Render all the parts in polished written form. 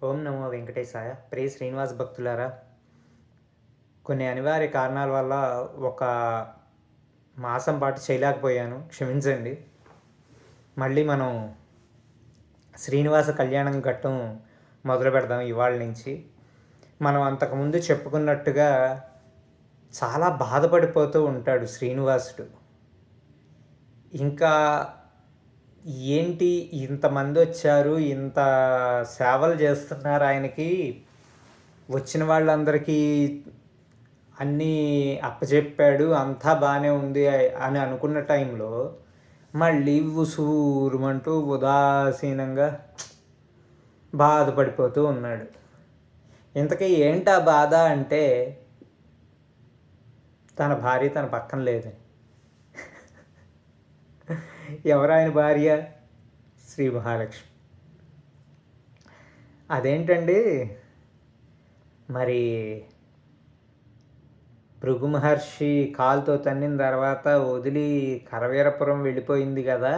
ఓం నమో వెంకటేశాయ. ప్రియ శ్రీనివాస్ భక్తులారా, కొన్ని అనివార్య కారణాల వల్ల ఒక మాసం పాటు చేయలేకపోయాను. క్షమించండి. మళ్ళీ మనం శ్రీనివాస కళ్యాణం ఘట్టం మొదలు పెడదాం ఇవాళ నుంచి. మనం అంతకుముందు చెప్పుకున్నట్టుగా చాలా బాధపడిపోతూ ఉంటాడు శ్రీనివాసుడు. ఇంకా ఏంటి ఇంతమంది వచ్చారు, ఇంత సేవలు చేస్తున్నారు ఆయనకి, వచ్చిన వాళ్ళందరికీ అన్నీ అప్పచెప్పాడు, అంతా బాగానే ఉంది అని అనుకున్న టైంలో మళ్ళీ ఉసూరుమంటూ ఉదాసీనంగా బాధపడిపోతూ ఉన్నాడు. ఇంతకీ ఏంటా బాధ అంటే తన భార్య తన పక్కన లేదని. ఎవరాయన భార్య? శ్రీ మహాలక్ష్మి. అదేంటండి మరి భృగు మహర్షి కాలుతో తన్నిన తర్వాత వదిలి కరవీరపురం వెళ్ళిపోయింది కదా,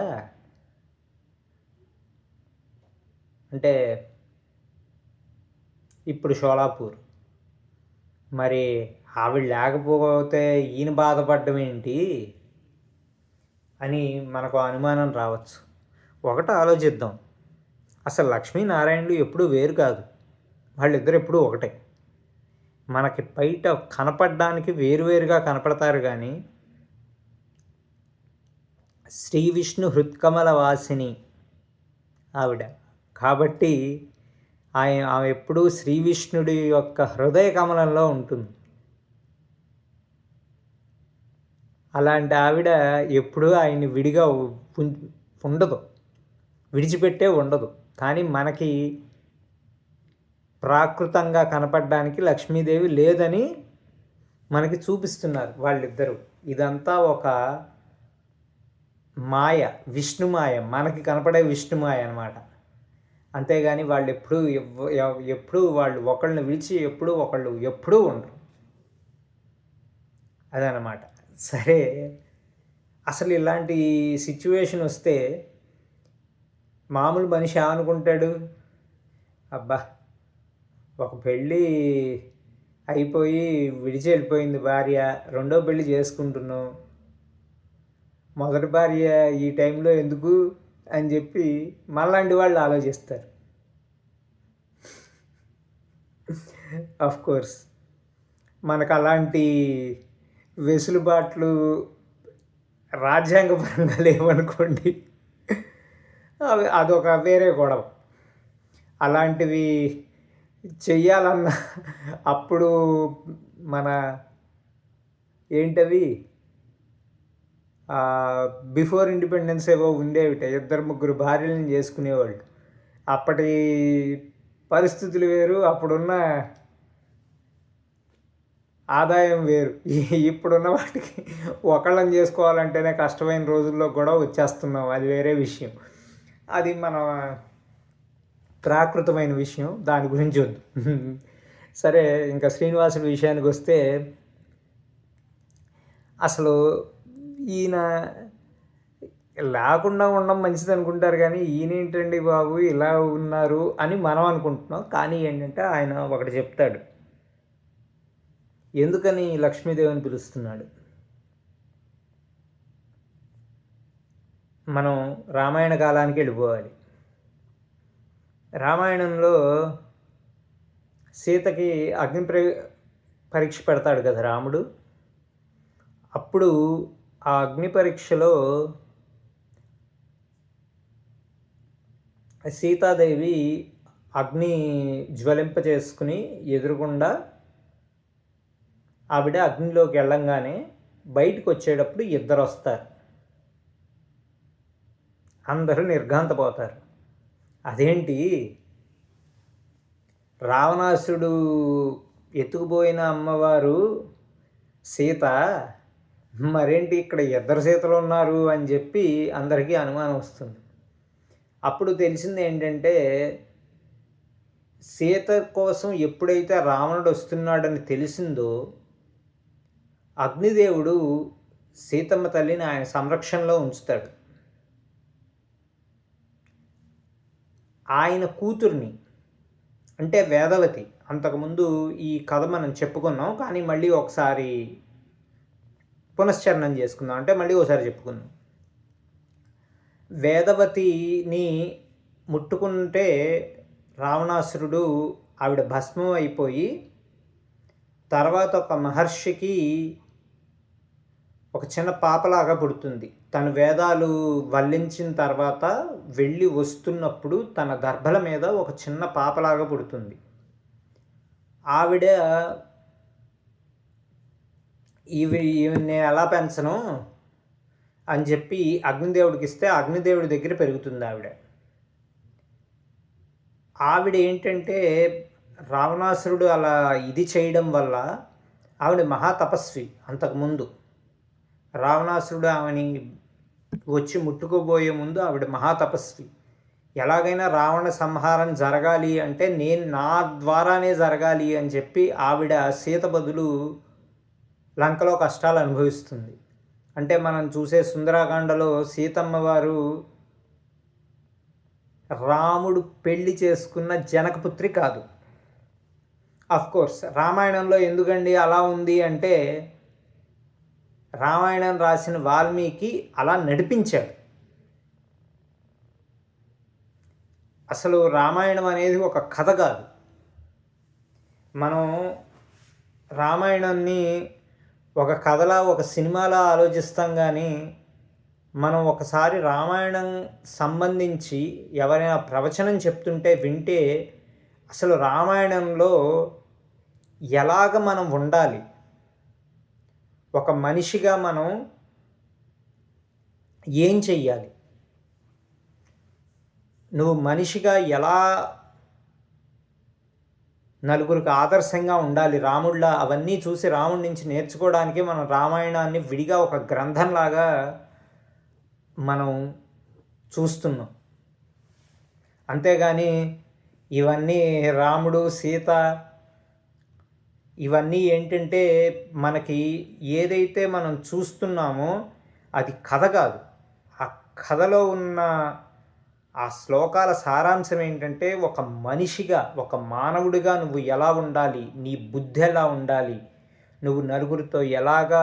అంటే ఇప్పుడు షోలాపూర్. మరి ఆవిడ లేకపోతే ఈయన బాధపడడం ఏంటి అని మనకు అనుమానం రావచ్చు. ఒకటి ఆలోచిద్దాం, అసలు లక్ష్మీనారాయణులు ఎప్పుడూ వేరు కాదు, వాళ్ళిద్దరు ఎప్పుడూ ఒకటే. మనకి బయట కనపడడానికి వేరువేరుగా కనపడతారు, కానీ శ్రీ విష్ణు హృత్కమల వాసిని ఆవిడ. కాబట్టి ఆమె ఎప్పుడూ శ్రీ విష్ణుడి యొక్క హృదయ కమలంలో ఉంటుంది. అలాంటి ఆవిడ ఎప్పుడూ ఆయన్ని విడిగా ఉండదు, విడిచిపెట్టే ఉండదు. కానీ మనకి ప్రాకృతంగా కనపడడానికి లక్ష్మీదేవి లేదని మనకి చూపిస్తున్నారు వాళ్ళిద్దరూ. ఇదంతా ఒక మాయ, విష్ణుమాయ, మనకి కనపడే విష్ణుమాయ అన్నమాట. అంతేగాని వాళ్ళు ఎప్పుడూ వాళ్ళు ఒకళ్ళని విడిచి ఎప్పుడూ ఉండరు. అదనమాట. సరే, అసలు ఇలాంటి సిచ్యువేషన్ వస్తే మామూలు మనిషి ఏమనుకుంటాడు? అబ్బా, ఒక పెళ్ళి అయిపోయి విడిచి వెళ్ళిపోయింది భార్య, రెండో పెళ్ళి చేసుకుంటున్నాం, మొదటి భార్య ఈ టైంలో ఎందుకు అని చెప్పి మళ్ళాంటి వాళ్ళు ఆలోచిస్తారు. కోర్స్ మనకు అలాంటి వెసులుబాట్లు రాజ్యాంగపరంగా లేవనుకోండి, అదొక వేరే గొడవ. అలాంటివి చెయ్యాలన్న అప్పుడు మన ఏంటవి బిఫోర్ ఇండిపెండెన్స్ ఏవో ఉండేవిట, 2-3 భార్యలను చేసుకునేవాళ్ళు. అప్పటి పరిస్థితులు వేరు, అప్పుడున్న ఆదాయం వేరు. ఇప్పుడున్న వాటికి ఒకళ్ళని చేసుకోవాలంటేనే కష్టమైన రోజుల్లో కూడా వచ్చేస్తున్నాం, అది వేరే విషయం. అది మన ప్రాకృతమైన విషయం, దాని గురించి వద్దు. సరే, ఇంకా శ్రీనివాసుడి విషయానికి వస్తే, అసలు ఈయన లేకుండా ఉండడం మంచిది అనుకుంటారు, కానీ ఈయనేంటండి బాబు ఇలా ఉన్నారు అని మనం అనుకుంటున్నాం. కానీ ఏంటంటే ఆయన ఒకటి చెప్తాడు, ఎందుకని లక్ష్మీదేవిని పిలుస్తున్నాడు. మనం రామాయణ కాలానికి వెళ్ళిపోవాలి. రామాయణంలో సీతకి అగ్ని పరీక్ష పెడతాడు కదా రాముడు. అప్పుడు ఆ అగ్ని పరీక్షలో సీతాదేవి అగ్ని జ్వలింపచేసుకుని ఎదురుగుండా ఆవిడ అగ్నిలోకి వెళ్ళంగానే బయటకు వచ్చేటప్పుడు ఇద్దరు వస్తారు, అందరూ నిర్ఘాంతపోతారు. అదేంటి, రావణాసుడు ఎత్తుకుపోయిన అమ్మవారు సీత, మరేంటి ఇక్కడ ఇద్దరు సీతలు ఉన్నారు అని చెప్పి అందరికీ అనుమానం వస్తుంది. అప్పుడు తెలిసింది ఏంటంటే, సీత కోసం ఎప్పుడైతే రావణుడు వస్తున్నాడని తెలిసిందో, అగ్నిదేవుడు సీతమ్మ తల్లిని ఆయన సంరక్షణలో ఉంచుతాడు. ఆయన కూతుర్ని అంటే వేదవతి. అంతకుముందు ఈ కథ మనం చెప్పుకున్నాం, కానీ మళ్ళీ ఒకసారి పునశ్చరణం చేసుకుందాం, అంటే మళ్ళీ ఒకసారి చెప్పుకుందాం. వేదవతిని ముట్టుకుంటే రావణాసురుడు ఆవిడ భస్మం అయిపోయి, తర్వాత ఒక మహర్షికి ఒక చిన్న పాపలాగా పుడుతుంది. తను వేదాలు వల్లించిన తర్వాత వెళ్ళి వస్తున్నప్పుడు తన దర్భల మీద ఒక చిన్న పాపలాగా పుడుతుంది. ఆవిడ ఈవిని ఎలా పెంచను అని చెప్పి అగ్నిదేవుడికి ఇస్తే అగ్నిదేవుడి దగ్గర పెరుగుతుంది ఆవిడ ఏంటంటే రావణాసురుడు అలా ఇది చేయడం వల్ల ఆవిడ మహాతపస్వి. అంతకుముందు రావణాసురుడు ఆమెని వచ్చి ముట్టుకోబోయే ముందు ఆవిడ మహాతపస్వి. ఎలాగైనా రావణ సంహారం జరగాలి అంటే నా ద్వారానే జరగాలి అని చెప్పి ఆవిడ సీత బదులు లంకలో కష్టాలు అనుభవిస్తుంది. అంటే మనం చూసే సుందరాకాండలో సీతమ్మ వారు రాముడు పెళ్లి చేసుకున్న జనకపుత్రి కాదు. కోర్స్ రామాయణంలో ఎందుకండి అలా ఉంది అంటే, రామాయణం రాసిన వాల్మీకి అలా నడిపించాడు. అసలు రామాయణం అనేది ఒక కథ కాదు. మనం రామాయణాన్ని ఒక కథలా ఒక సినిమాలా ఆలోచిస్తాం, కానీ మనం ఒకసారి రామాయణం సంబంధించి ఎవరైనా ప్రవచనం చెప్తుంటే వింటే అసలు రామాయణంలో ఎలాగ మనం ఉండాలి, ఒక మనిషిగా మనం ఏం చెయ్యాలి, నువ్వు మనిషిగా ఎలా నలుగురికి ఆదర్శంగా ఉండాలి రాముడిలా, అవన్నీ చూసి రాముడి నుంచి నేర్చుకోవడానికి మనం రామాయణాన్ని విడిగా ఒక గ్రంథంలాగా మనం చూస్తున్నాం. అంతేగాని ఇవన్నీ రాముడు సీత ఇవన్నీ ఏంటంటే మనకి ఏదైతే మనం చూస్తున్నామో అది కథ కాదు. ఆ కథలో ఉన్న ఆ శ్లోకాల సారాంశం ఏంటంటే, ఒక మనిషిగా ఒక మానవుడిగా నువ్వు ఎలా ఉండాలి, నీ బుద్ధి ఎలా ఉండాలి, నువ్వు నలుగురితో ఎలాగా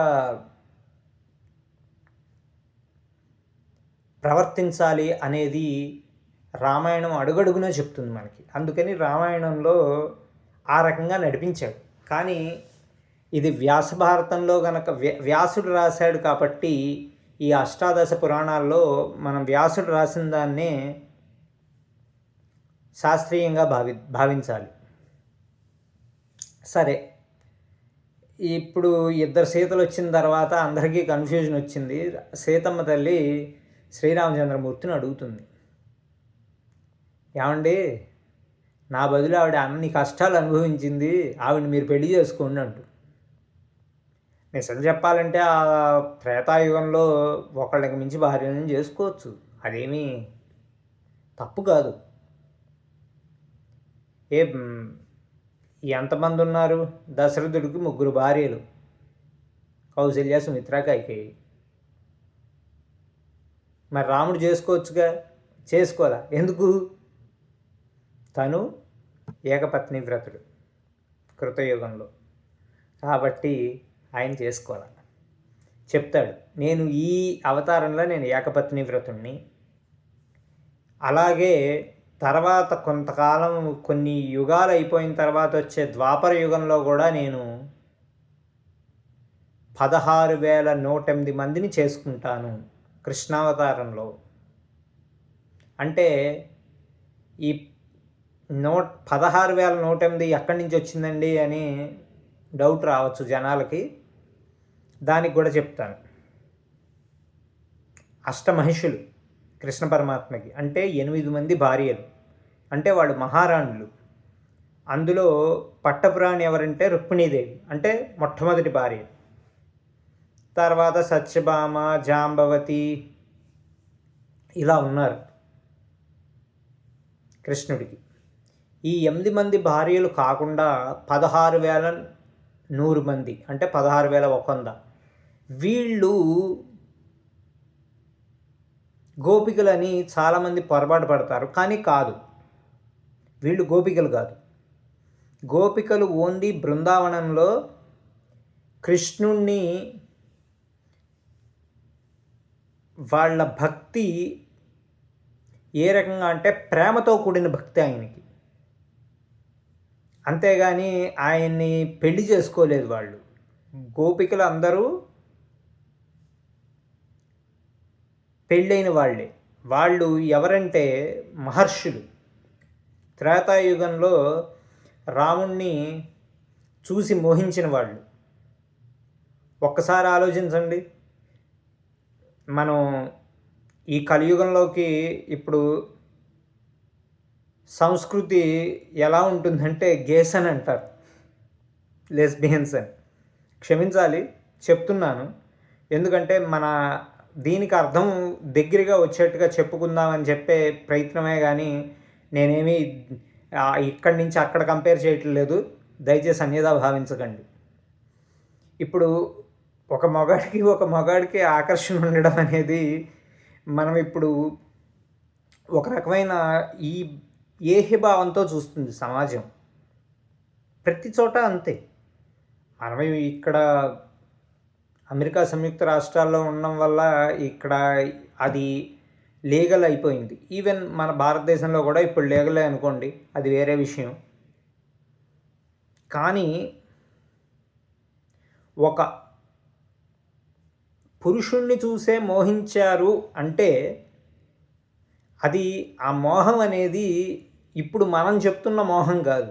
ప్రవర్తించాలి అనేది రామాయణం అడుగడుగునే చెప్తుంది మనకి. అందుకని రామాయణంలో ఆ రకంగా నడిపించాడు. కానీ ఇది వ్యాస భారతంలో గనక వ్యాసుడు రాశాడు కాబట్టి ఈ అష్టాదశ పురాణాల్లో మనం వ్యాసుడు రాసిన దాన్నే శాస్త్రీయంగా భావించాలి. సరే, ఇప్పుడు ఇద్దరు సీతలు వచ్చిన తర్వాత అందరికీ కన్ఫ్యూజన్ వచ్చింది. సీతమ్మ తల్లి శ్రీరామచంద్రమూర్తిని అడుగుతుంది, ఏమండి నా బదులు ఆవిడ అన్ని కష్టాలు అనుభవించింది, ఆవిడని మీరు పెళ్లి చేసుకోండి అంటూ. నిజం చెప్పాలంటే ఆ త్రేతాయుగంలో ఒకళ్ళకి మించి భార్యలను చేసుకోవచ్చు, అదేమీ తప్పు కాదు. ఎంతమంది ఉన్నారు? దశరథుడికి 3 భార్యలు, కౌసల్య, సుమిత్ర, కైకేయి. మరి రాముడు చేసుకోవచ్చుగా, చేసుకోవాలా? ఎందుకు? తను ఏకపత్ని వ్రతుడు కృతయుగంలో, కాబట్టి ఆయన చేసుకోవాలి. చెప్తాడు, నేను ఈ అవతారంలో నేను ఏకపత్ని వ్రతుణ్ణి, అలాగే తర్వాత కొంతకాలం కొన్ని యుగాలు అయిపోయిన తర్వాత వచ్చే ద్వాపర యుగంలో కూడా నేను 16,108 మందిని చేసుకుంటాను కృష్ణావతారంలో. అంటే ఈ 16,108 ఎక్కడి నుంచి వచ్చిందండి అని డౌట్ రావచ్చు జనాలకి. దానికి కూడా చెప్తాను. అష్టమహిషులు కృష్ణ పరమాత్మకి, అంటే 8 మంది భార్యలు, అంటే వాళ్ళు మహారాణులు. అందులో పట్టపురాణి ఎవరంటే రుక్మిణీదేవి, అంటే మొట్టమొదటి భార్య. తర్వాత సత్యభామ, జాంబవతి ఇలా ఉన్నారు కృష్ణుడికి. ఈ 8 మంది భార్యలు కాకుండా 16,100 మంది, అంటే 16,100 వీళ్ళు గోపికలని చాలామంది పొరపాటు పడతారు, కానీ కాదు, వీళ్ళు గోపికలు కాదు. గోపికలు ఓన్లీ బృందావనంలో కృష్ణుణ్ణి వాళ్ళ భక్తి ఏ రకంగా అంటే ప్రేమతో కూడిన భక్తి ఆయనకి, అంతేగాని ఆయన్ని పెళ్లి చేసుకోలేదు వాళ్ళు. గోపికలు అందరూ పెళ్ళైన వాళ్ళే. వాళ్ళు ఎవరంటే మహర్షులు. త్రేతాయుగంలో రాముణ్ణి చూసి మోహించిన వాళ్ళు. ఒక్కసారి ఆలోచించండి, మనం ఈ కలియుగంలోకి ఇప్పుడు సంస్కృతి ఎలా ఉంటుందంటే గేస్ అని అంటారు, లెస్బియన్స్ అని. క్షమించాలి చెప్తున్నాను, ఎందుకంటే మన దీనికి అర్థం దగ్గరగా వచ్చేట్టుగా చెప్పుకుందామని చెప్పే ప్రయత్నమే కానీ నేనేమి ఇక్కడి నుంచి అక్కడ కంపేర్ చేయట్లేదు, దయచేసి అన్యదా భావించకండి. ఇప్పుడు ఒక మగాడికి ఆకర్షణ ఉండడం అనేది మనం ఇప్పుడు ఒక రకమైన ఈ ఏహ్యభావంతో చూస్తుంది సమాజం. ప్రతి చోట అంతే. మనం ఇక్కడ అమెరికా సంయుక్త రాష్ట్రాల్లో ఉండడం వల్ల ఇక్కడ అది లీగల్ అయిపోయింది. ఈవెన్ మన భారతదేశంలో కూడా ఇప్పుడు లీగలే అనుకోండి, అది వేరే విషయం. కానీ ఒక పురుషుణ్ణి చూసే మోహించారు అంటే అది ఆ మోహం అనేది ఇప్పుడు మనం చెప్తున్న మోహం కాదు.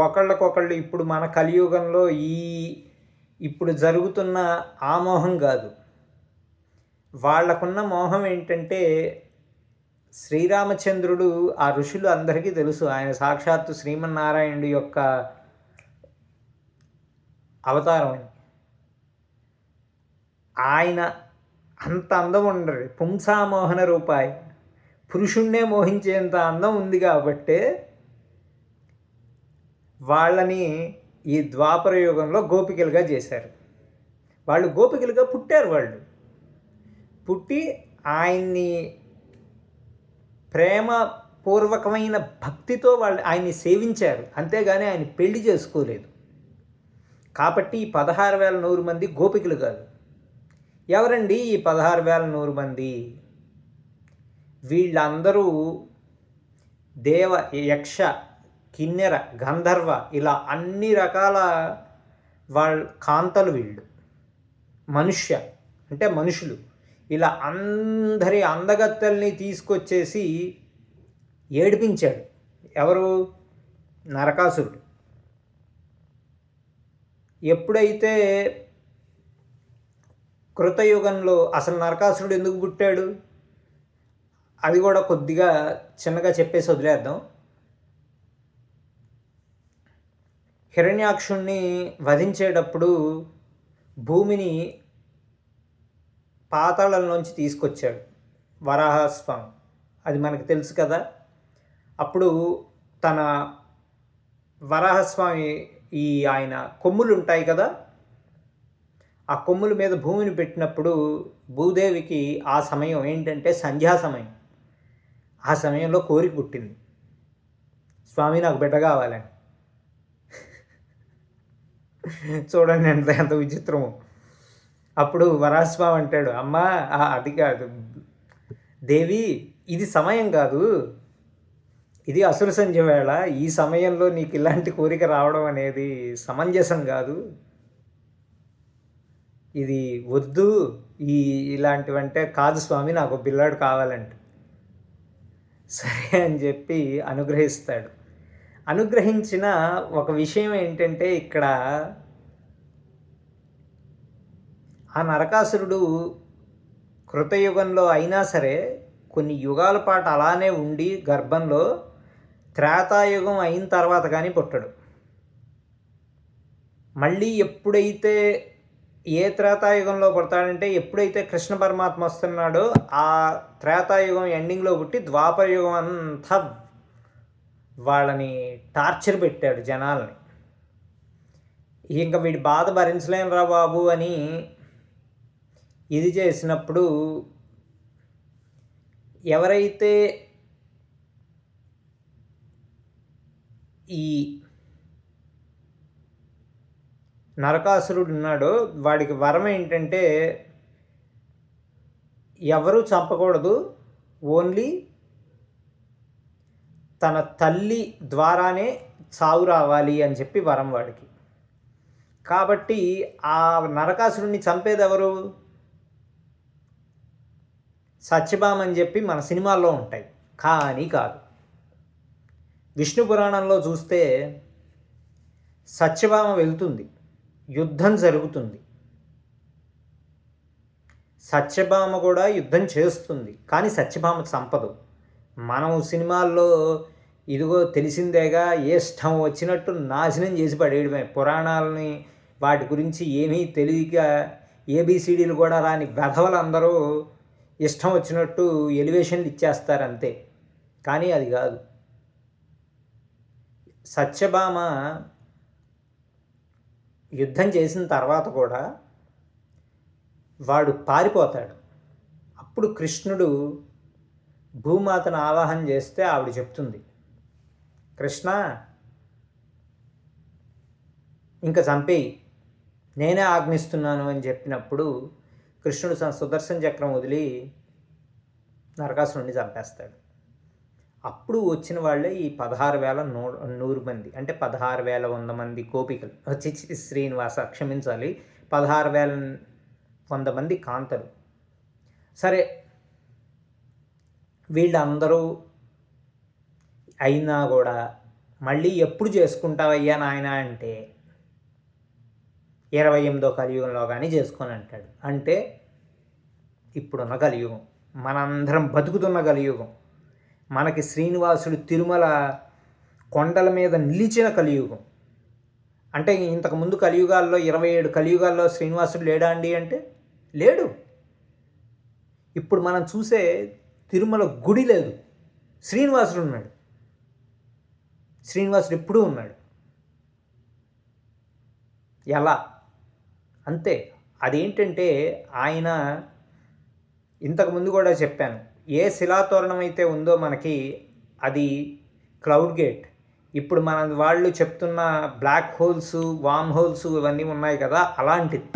ఒకళ్ళకొకళ్ళు ఇప్పుడు మన కలియుగంలో ఇప్పుడు జరుగుతున్న ఆ మోహం కాదు. వాళ్ళకున్న మోహం ఏంటంటే శ్రీరామచంద్రుడు, ఆ ఋషులు అందరికీ తెలుసు, ఆయన సాక్షాత్తు శ్రీమన్నారాయణుడి యొక్క అవతారం అని. ఆయన అంత అందం ఉండరు, పుంసామోహన రూపాయి, పురుషుణ్ణే మోహించేంత అందం ఉంది కాబట్టే వాళ్ళని ఈ ద్వాపర యుగంలో గోపికలుగా చేశారు. వాళ్ళు గోపికలుగా పుట్టారు. వాళ్ళు పుట్టి ఆయన్ని ప్రేమపూర్వకమైన భక్తితో వాళ్ళు ఆయన్ని సేవించారు, అంతేగాని ఆయన పెళ్లి చేసుకోలేదు. కాబట్టి ఈ 16,100 మంది గోపికలు కాదు. ఎవరండి ఈ 16,100 మంది? వీళ్ళందరూ దేవ, యక్ష, కిన్నెర, గంధర్వ, ఇలా అన్ని రకాల వాళ్ళ కాంతలు. వీళ్ళు మనుష్య అంటే మనుషులు. ఇలా అందరి అందగత్తెల్ని తీసుకొచ్చేసి ఏడిపించాడు. ఎవరు? నరకాసురుడు. ఎప్పుడైతే కృతయుగంలో అసలు నరకాసురుడు ఎందుకు పుట్టాడు అది కూడా కొద్దిగా చిన్నగా చెప్పేసి వదిలేద్దాం. హిరణ్యాక్షుణ్ణి వధించేటప్పుడు భూమిని పాతాళంలోంచి తీసుకొచ్చాడు వరాహస్వామి, అది మనకు తెలుసు కదా. అప్పుడు తన వరాహస్వామి ఆయన కొమ్ములు ఉంటాయి కదా, ఆ కొమ్ముల మీద భూమిని పెట్టినప్పుడు భూదేవికి ఆ సమయం ఏంటంటే సంధ్యా సమయం. ఆ సమయంలో కోరిక పుట్టింది, స్వామి నాకు బిడ్డ కావాలని. చూడండి ఎంత విచిత్రమో. అప్పుడు వరాహస్వామి అంటాడు, అమ్మా అది కాదు దేవి, ఇది సమయం కాదు, ఇది అసుర సంధ్య వేళ, ఈ సమయంలో నీకు ఇలాంటి కోరిక రావడం అనేది సమంజసం కాదు, ఇది వద్దు, ఇలాంటివంటే కాదు స్వామి, నాకు పిల్లాడు కావాలంట. సరే అని చెప్పి అనుగ్రహిస్తాడు. అనుగ్రహించిన ఒక విషయం ఏంటంటే ఇక్కడ ఆ నరకాసురుడు కృతయుగంలో అయినా సరే కొన్ని యుగాల పాటు అలానే ఉండి గర్భంలో త్రేతాయుగం అయిన తర్వాత కానీ పుట్టడు. మళ్ళీ ఎప్పుడైతే ఏ త్రేతాయుగంలో పుడతాడంటే ఎప్పుడైతే కృష్ణ పరమాత్మ వస్తున్నాడో ఆ త్రేతాయుగం ఎండింగ్లో పుట్టి ద్వాపరయుగం అంతా వాళ్ళని టార్చర్ పెట్టాడు జనాల్ని. ఇంకా వీడి బాధ భరించలేనురా బాబు అని ఇది చేసినప్పుడు ఎవరైతే ఈ నరకాసురుడు ఉన్నాడో వాడికి వరం ఏంటంటే ఎవరూ చంపకూడదు, ఓన్లీ తన తల్లి ద్వారానే చావు రావాలి అని చెప్పి వరం వాడికి. కాబట్టి ఆ నరకాసురుడిని చంపేది ఎవరు? సత్యభామ అని చెప్పి మన సినిమాల్లో ఉంటాయి, కానీ కాదు. విష్ణు పురాణంలో చూస్తే సత్యభామ వెళ్తుంది, యుద్ధం జరుగుతుంది, సత్యభామ కూడా యుద్ధం చేస్తుంది, కానీ సత్యభామ చంపదు. మనం సినిమాల్లో ఇదిగో తెలిసిందేగా, ఏ ఇష్టం వచ్చినట్టు నాశనం చేసి పడేయడమే. పురాణాలని వాటి గురించి ఏమీ తెలియక ఏబిసిడీలు కూడా రాని వెధవలందరూ ఇష్టం వచ్చినట్టు ఎలివేషన్లు ఇచ్చేస్తారు అంతే. కానీ అది కాదు. సత్యభామ యుద్ధం చేసిన తర్వాత కూడా వాడు పారిపోతాడు. అప్పుడు కృష్ణుడు భూమాతను ఆవాహన చేస్తే ఆవిడ చెప్తుంది, కృష్ణ ఇంకా చంపేయి, నేనే ఆజ్ఞిస్తున్నాను అని చెప్పినప్పుడు కృష్ణుడు సుదర్శన చక్రం వదిలి నరకాసురుడిని చంపేస్తాడు. అప్పుడు వచ్చిన వాళ్ళే ఈ 16,100 మంది, అంటే 16,100 మంది గోపికలు. శ్రీనివాస క్షమించాలి, 16,100 మంది కాంతలు. సరే, వీళ్ళందరూ అయినా కూడా మళ్ళీ ఎప్పుడు చేసుకుంటావయ్యా నాయన అంటే 28వ కలియుగంలో కానీ చేసుకొని అంటాడు. అంటే ఇప్పుడున్న కలియుగం, మనందరం బతుకుతున్న కలియుగం, మనకి శ్రీనివాసుడు తిరుమల కొండల మీద నిలిచిన కలియుగం. అంటే ఇంతకుముందు కలియుగాల్లో 27 కలియుగాల్లో శ్రీనివాసుడు లేడా అండి అంటే లేడు. ఇప్పుడు మనం చూసే తిరుమల గుడి లేదు, శ్రీనివాసుడు ఉన్నాడు. శ్రీనివాసుడు ఎప్పుడూ ఉన్నాడు. ఎలా? అంతే. అదేంటంటే ఆయన ఇంతకుముందు కూడా చెప్పాను, ఏ శిలాతోరణం అయితే ఉందో మనకి అది క్లౌడ్ గేట్. ఇప్పుడు మన వాళ్ళు చెప్తున్న బ్లాక్ హోల్స్, వామ్ హోల్స్ ఇవన్నీ ఉన్నాయి కదా, అలాంటిది.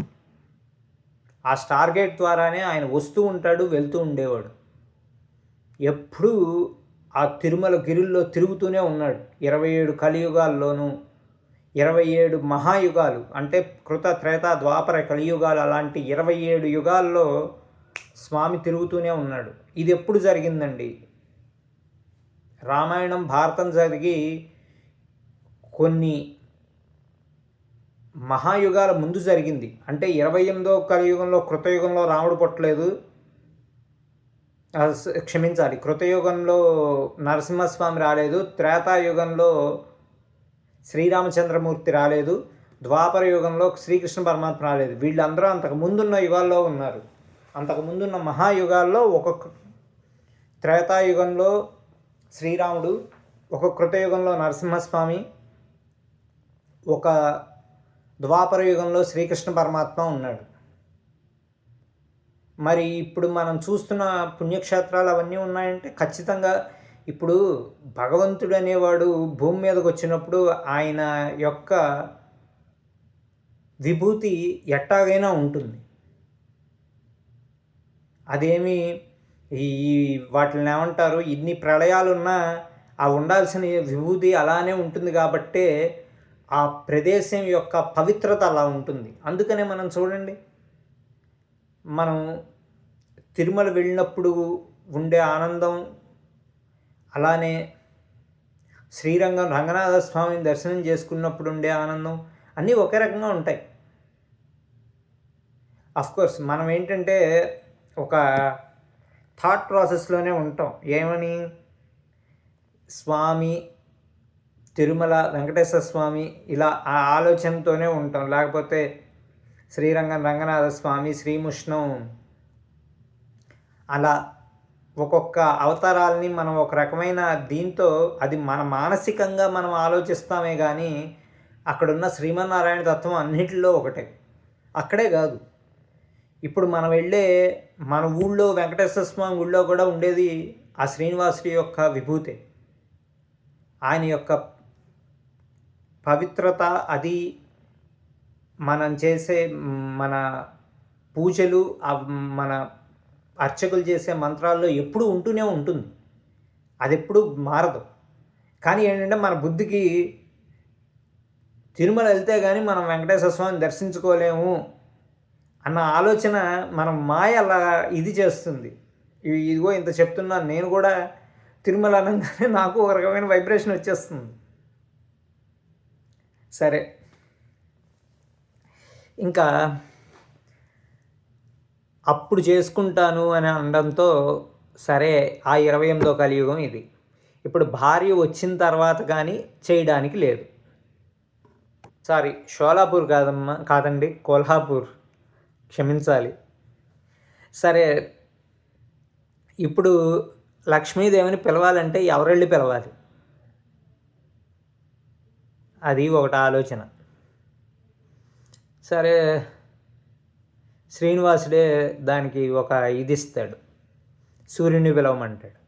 ఆ స్టార్ గేట్ ద్వారానే ఆయన వస్తూ ఉంటాడు, వెళ్తూ ఉండేవాడు. ఎప్పుడూ ఆ తిరుమల గిరుల్లో తిరుగుతూనే ఉన్నాడు. 27 కలియుగాల్లోనూ 27 మహాయుగాలు, అంటే కృత త్రేత ద్వాపర కలియుగాలు, అలాంటి 27 యుగాల్లో స్వామి తిరుగుతూనే ఉన్నాడు. ఇది ఎప్పుడు జరిగిందండి? రామాయణం భారతం జరిగి కొన్ని మహాయుగాల ముందు జరిగింది. అంటే 28వ కలియుగంలో, కృతయుగంలో రాముడు పుట్టలేదు, క్షమించాలి, కృతయుగంలో నరసింహస్వామి రాలేదు, త్రేతాయుగంలో శ్రీరామచంద్రమూర్తి రాలేదు, ద్వాపర యుగంలో శ్రీకృష్ణ పరమాత్మ రాలేదు. వీళ్ళందరూ అంతకు ముందున్న యుగాల్లో ఉన్నారు. అంతకు ముందున్న మహాయుగాల్లో ఒక్కొక్క త్రేతాయుగంలో శ్రీరాముడు, ఒక కృతయుగంలో నరసింహస్వామి, ఒక ద్వాపర యుగంలో శ్రీకృష్ణ పరమాత్మ ఉన్నాడు. మరి ఇప్పుడు మనం చూస్తున్న పుణ్యక్షేత్రాలు అవన్నీ ఉన్నాయంటే ఖచ్చితంగా ఇప్పుడు భగవంతుడు అనేవాడు భూమి మీదకి వచ్చినప్పుడు ఆయన యొక్క విభూతి ఎట్టాగైనా ఉంటుంది. అదేమి ఈ వాటిని ఏమంటారు, ఇన్ని ప్రళయాలున్నా ఆ ఉండాల్సిన విభూతి అలానే ఉంటుంది. కాబట్టే ఆ ప్రదేశం యొక్క పవిత్రత అలా ఉంటుంది. అందుకనే మనం చూడండి, మనం తిరుమల వెళ్ళినప్పుడు ఉండే ఆనందం, అలానే శ్రీరంగం రంగనాథ స్వామిని దర్శనం చేసుకున్నప్పుడు ఉండే ఆనందం అన్నీ ఒకే రకంగా ఉంటాయి. అఫ్కోర్స్ మనం ఏంటంటే ఒక థాట్ ప్రాసెస్లోనే ఉంటాం. ఏమని, స్వామి తిరుమల వెంకటేశ్వర స్వామి ఇలా ఆ ఆలోచనతోనే ఉంటాం. లేకపోతే శ్రీరంగం రంగనాథ స్వామి, శ్రీముష్ణం, అలా ఒక్కొక్క అవతారాలని మనం ఒక రకమైన దీంతో అది మన మానసికంగా మనం ఆలోచిస్తామే కానీ అక్కడున్న శ్రీమన్నారాయణ తత్వం అన్నిటిలో ఒకటే. అక్కడే కాదు, ఇప్పుడు మనం వెళ్ళే మన ఊళ్ళో వెంకటేశ్వర స్వామి ఊళ్ళో కూడా ఉండేది ఆ శ్రీనివాసుడి యొక్క విభూతే, ఆయన యొక్క పవిత్రత అది మనం చేసే మన పూజలు మన అర్చకులు చేసే మంత్రాల్లో ఎప్పుడూ ఉంటూనే ఉంటుంది. అది ఎప్పుడూ మారదు. కానీ ఏంటంటే మన బుద్ధికి తిరుమల వెళ్తే కానీ మనం వెంకటేశ్వర స్వామిని దర్శించుకోలేము అన్న ఆలోచన మన మాయ అలా ఇది చేస్తుంది. ఇదిగో ఇంత చెప్తున్నాను, నేను కూడా తిరుమల అనగానే నాకు ఒక రకమైన వైబ్రేషన్ వచ్చేస్తుంది. సరే, ఇంకా అప్పుడు చేసుకుంటాను అని అనడంతో సరే, ఆ 28వ కలియుగం ఇది. ఇప్పుడు భార్య వచ్చిన తర్వాత కానీ చేయడానికి లేదు. సారీ, షోలాపూర్ కాదండి, కొల్హాపూర్, క్షమించాలి. సరే, ఇప్పుడు లక్ష్మీదేవిని పిలవాలంటే ఎవరెళ్ళి పిలవాలి? అది ఒకటి ఆలోచన. సరే, శ్రీనివాసుడే దానికి ఒక ఇది ఇస్తాడు, సూర్యుడిని పిలవమంటాడు.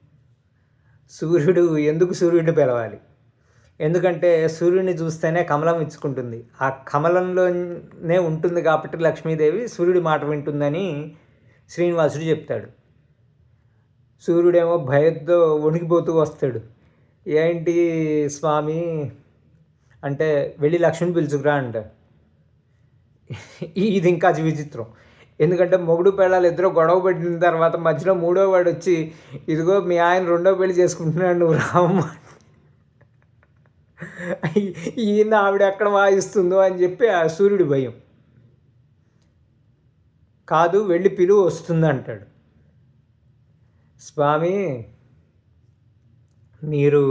ఎందుకు సూర్యుడిని పిలవాలి? ఎందుకంటే సూర్యుడిని చూస్తేనే కమలం ఇచ్చుకుంటుంది. ఆ కమలంలోనే ఉంటుంది కాబట్టి లక్ష్మీదేవి సూర్యుడి మాట వింటుందని శ్రీనివాసుడు చెప్తాడు. సూర్యుడేమో భయంతో వణికిపోతూ వస్తాడు. ఏంటి స్వామి అంటే, వెళ్ళి లక్ష్మిని పిలుచుకురా అంటాడు. ఇది ఇంకా విచిత్రం. ఎందుకంటే మొగుడు పెళ్ళాలు ఇద్దరు గొడవ పెట్టిన తర్వాత మధ్యలో మూడో వాడు వచ్చి, ఇదిగో మీ ఆయన రెండో పెళ్లి చేసుకుంటున్నాడు, నువ్వు రామ్మా, ఈయన ఆవిడ ఎక్కడ వాయిస్తుందో అని చెప్పి ఆ సూర్యుడి భయం. కాదు, వెళ్ళి పిలువ వస్తుంది అంటాడు. స్వామి, మీరు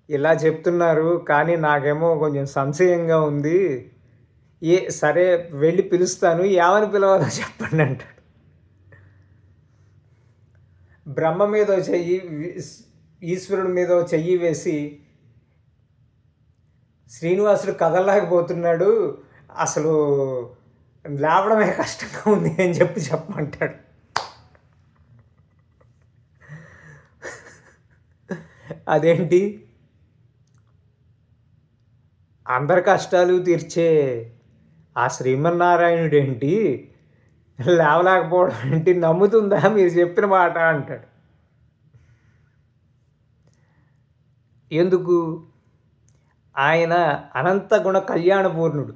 ఇలా చెప్తున్నారు కానీ నాకేమో కొంచెం సంశయంగా ఉంది. సరే వెళ్ళి పిలుస్తాను, ఏమని పిలవాలో చెప్పండి అంటాడు. బ్రహ్మ మీద చెయ్యి, ఈశ్వరుడి మీద చెయ్యి వేసి, శ్రీనివాసుడు కదలలేకపోతున్నాడు, అసలు లేవడమే కష్టంగా ఉంది అని చెప్పమంటాడు. అదేంటి, అందరి కష్టాలు తీర్చే ఆ శ్రీమన్నారాయణుడు ఏంటి లేవలేకపోవడం ఏంటి, నమ్ముతుందా మీరు చెప్పిన మాట అంటాడు. ఎందుకు? ఆయన అనంత గుణ కళ్యాణపూర్ణుడు.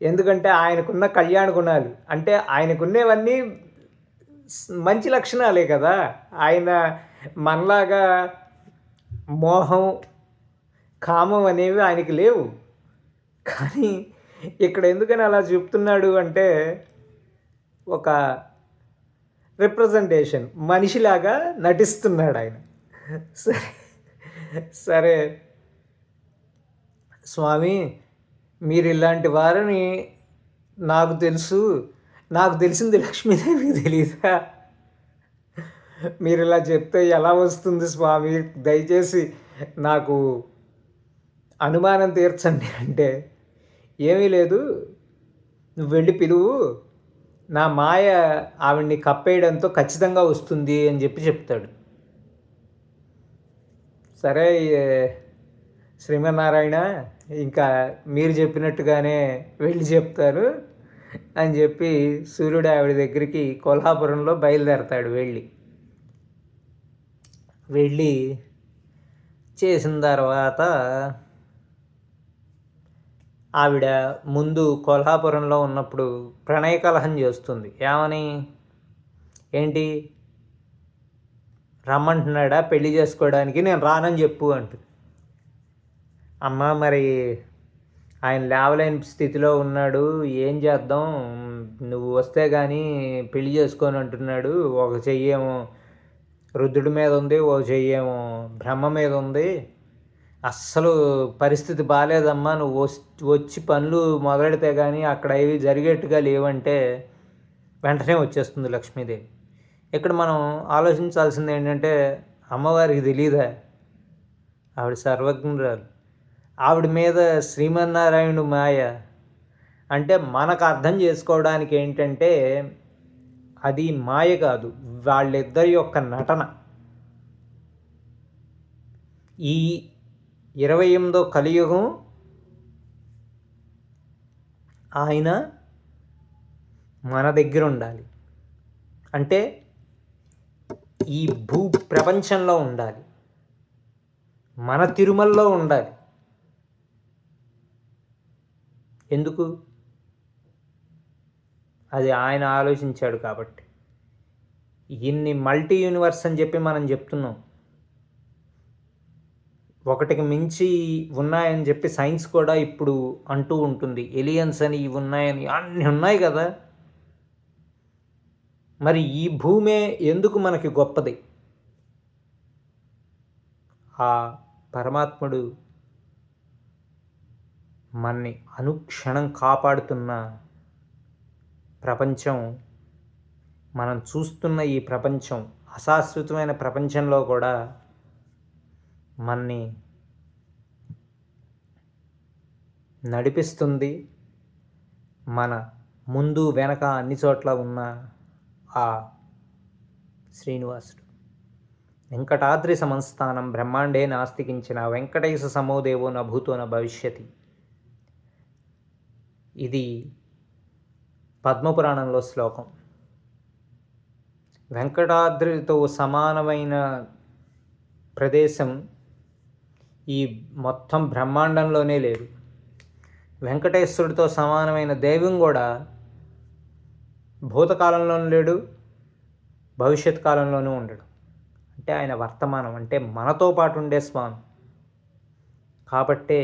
ఎందుకంటే ఆయనకున్న కళ్యాణ గుణాలు అంటే ఆయనకున్నవన్నీ మంచి లక్షణాలే కదా. ఆయన మనలాగా మోహం, కామం అనేవి ఆయనకి లేవు. కానీ ఇక్కడ ఎందుకని అలా చెప్తున్నాడు అంటే, ఒక రిప్రజెంటేషన్, మనిషిలాగా నటిస్తున్నాడు ఆయన. సరే స్వామి, మీరు ఇలాంటి వారిని నాకు తెలిసింది లక్ష్మీదేవికి తెలియదా? మీరు ఇలా చెప్తే ఎలా వస్తుంది స్వామి, దయచేసి నాకు అనుమానం తీర్చండి అంటే, ఏమీ లేదు, నువ్వు వెళ్ళి పిలువు, నా మాయ ఆవిడ్ని కప్పేయడంతో ఖచ్చితంగా వస్తుంది అని చెప్తాడు. సరే శ్రీమన్నారాయణ, ఇంకా మీరు చెప్పినట్టుగానే వెళ్ళి చెప్తారు అని చెప్పి సూర్యుడు ఆవిడ దగ్గరికి కొల్హాపురంలో బయలుదేరతాడు. వెళ్ళి చేసిన తర్వాత ఆవిడ ముందు కొల్హాపురంలో ఉన్నప్పుడు ప్రణయ కలహం చేస్తుంది. ఏమని? ఏంటి, రమ్మంటున్నాడా పెళ్లి చేసుకోవడానికి, నేను రానని చెప్పు అంటుంది. అమ్మ, మరి ఆయన లేవలేని స్థితిలో ఉన్నాడు, ఏం చేద్దాం, నువ్వు వస్తే కానీ పెళ్లి చేసుకొని అంటున్నాడు. ఒక చెయ్యేమో రుద్రుడి మీద ఉంది, ఒక చెయ్యేమో బ్రహ్మ మీద ఉంది, అస్సలు పరిస్థితి బాగాలేదమ్మా, నువ్వు వచ్చి పనులు మొదలెడితే కానీ అక్కడ అవి జరిగేట్టుగా లేవంటే వెంటనే వచ్చేస్తుంది లక్ష్మీదేవి. ఇక్కడ మనం ఆలోచించాల్సింది ఏంటంటే, అమ్మవారికి తెలియదా? ఆవిడ సర్వజ్ఞురాలు. ఆవిడ మీద శ్రీమన్నారాయణుడు మాయ అంటే మనకు అర్థం చేసుకోవడానికి ఏంటంటే, అది మాయ కాదు, వాళ్ళిద్దరి యొక్క నటన. ఈ 28వ కలియుగం ఆయన మన దగ్గర ఉండాలి అంటే ఈ భూ ప్రపంచంలో ఉండాలి, మన తిరుమలలో ఉండాలి. ఎందుకు? అది ఆయన ఆలోచించాడు కాబట్టి. ఇన్ని మల్టీ యూనివర్స్ అని చెప్పి మనం చెప్తున్నాం, ఒకటికి మించి ఉన్నాయని చెప్పి సైన్స్ కూడా ఇప్పుడు అంటూ ఉంటుంది. ఎలియన్స్ అని ఇవి ఉన్నాయని అన్నీ ఉన్నాయి కదా. మరి ఈ భూమే ఎందుకు మనకి గొప్పది? ఆ పరమాత్ముడు మన్ని అనుక్షణం కాపాడుతున్న ప్రపంచం, మనం చూస్తున్న ఈ ప్రపంచం, అశాశ్వతమైన ప్రపంచంలో కూడా మన్ని నడిపిస్తుంది. మన ముందు వెనక అన్ని చోట్ల ఉన్న ఆ శ్రీనివాసుడు. వెంకటాద్రి సంస్థానం బ్రహ్మాండే నాస్తికించిన వెంకటేశ సమోదేవో న భూతో న భవిష్యతి. ఇది పద్మపురాణంలో శ్లోకం. వెంకటాద్రితో సమానమైన ప్రదేశం ఈ మొత్తం బ్రహ్మాండంలోనే లేదు. వెంకటేశ్వరుడితో సమానమైన దైవం కూడా భూతకాలంలోనూ లేడు, భవిష్యత్ కాలంలోనూ ఉండడు. అంటే ఆయన వర్తమానం, అంటే మనతో పాటు ఉండే స్వామి. కాబట్టే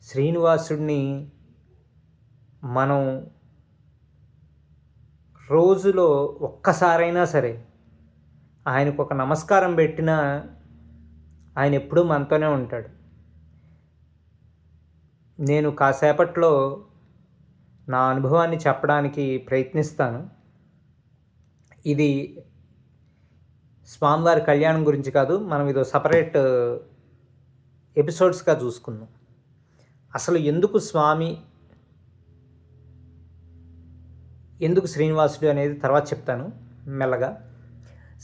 శ్రీనివాసుడిని మనం రోజులో ఒక్కసారైనా సరే ఆయనకు ఒక నమస్కారం పెట్టినా ఆయన ఎప్పుడూ మనతోనే ఉంటాడు. నేను కాసేపట్లో నా అనుభవాన్ని చెప్పడానికి ప్రయత్నిస్తాను. ఇది స్వామివారి కళ్యాణం గురించి కాదు, మనం ఇదో సపరేట్ ఎపిసోడ్స్గా చూసుకుందాం. అసలు ఎందుకు స్వామి, ఎందుకు శ్రీనివాసుడు అనేది తర్వాత చెప్తాను మెల్లగా.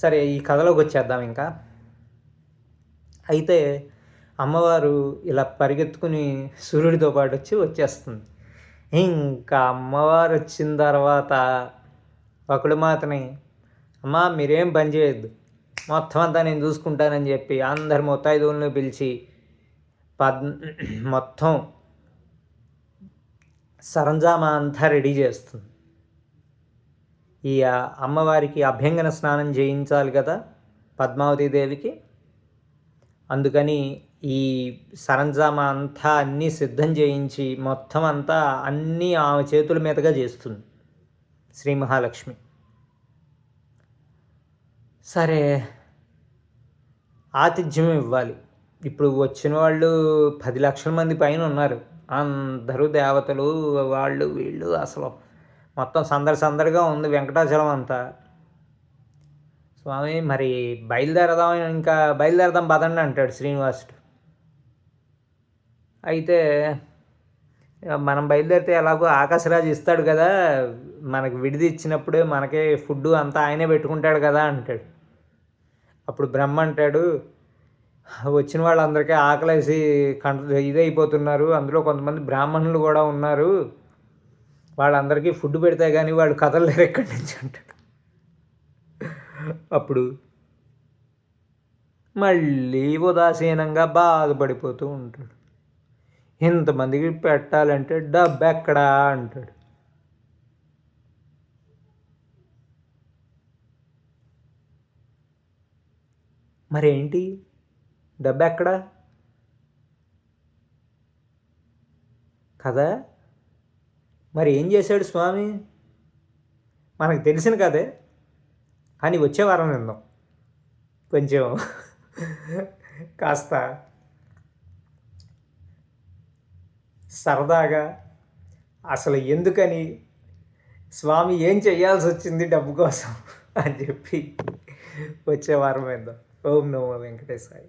సరే, ఈ కథలోకి వచ్చేద్దాం. ఇంకా అయితే అమ్మవారు ఇలా పరిగెత్తుకుని సూర్యుడితో పాటు వచ్చేస్తుంది. ఇంకా అమ్మవారు వచ్చిన తర్వాత ఒకడు మాత్రమే, అమ్మ మీరేం పని చేయొద్దు, మొత్తం అంతా నేను చూసుకుంటానని చెప్పి అందరు ముత్తైదువులను పిలిచి మొత్తం సరంజామా అంతా రెడీ చేస్తుంది. ఈ అమ్మవారికి అభ్యంగన స్నానం చేయించాలి కదా పద్మావతి దేవికి. అందుకని ఈ సరంజామా అంతా అన్నీ సిద్ధం చేయించి మొత్తం అంతా అన్నీ ఆమె చేతుల మీదుగా చేస్తుంది శ్రీ మహాలక్ష్మి. సరే, ఆతిథ్యం ఇవ్వాలి. ఇప్పుడు వచ్చిన వాళ్ళు 10 లక్షల మంది పైన ఉన్నారు. అందరూ దేవతలు, వాళ్ళు వీళ్ళు, అసలు మొత్తం సందడిగా ఉంది వెంకటాచలం అంతా. స్వామి మరి బయలుదేరదాం పదండి అంటాడు శ్రీనివాసుడు. అయితే మనం బయలుదేరితే ఎలాగో ఆకాశరాజు ఇస్తాడు కదా, మనకు విడిది ఇచ్చినప్పుడే మనకే ఫుడ్ అంతా ఆయనే పెట్టుకుంటాడు కదా అంటాడు. అప్పుడు బ్రహ్మ అంటాడు, వచ్చిన వాళ్ళందరికీ ఆకలేసి ఇదైపోతున్నారు, అందులో కొంతమంది బ్రాహ్మణులు కూడా ఉన్నారు, వాళ్ళందరికీ ఫుడ్ పెడితే కానీ వాళ్ళు కదలలేరు ఎక్కడి నుంచి అంటాడు. అప్పుడు మళ్ళీ ఉదాసీనంగా బాధపడిపోతూ ఉంటాడు. ఇంతమందికి పెట్టాలంటే డబ్బు ఎక్కడా అంటాడు. మరేంటి డబ్బు ఎక్కడా కదా? మరి ఏం చేశాడు స్వామి? మనకు తెలిసిన కదే, కానీ వచ్చే వారం విందాం. కొంచెం కాస్త సరదాగా అసలు ఎందుకని స్వామి ఏం చేయాల్సి వచ్చింది డబ్బు కోసం అని చెప్పి వచ్చే వారం విందాం. ఓం నమో వెంకటేశాయ.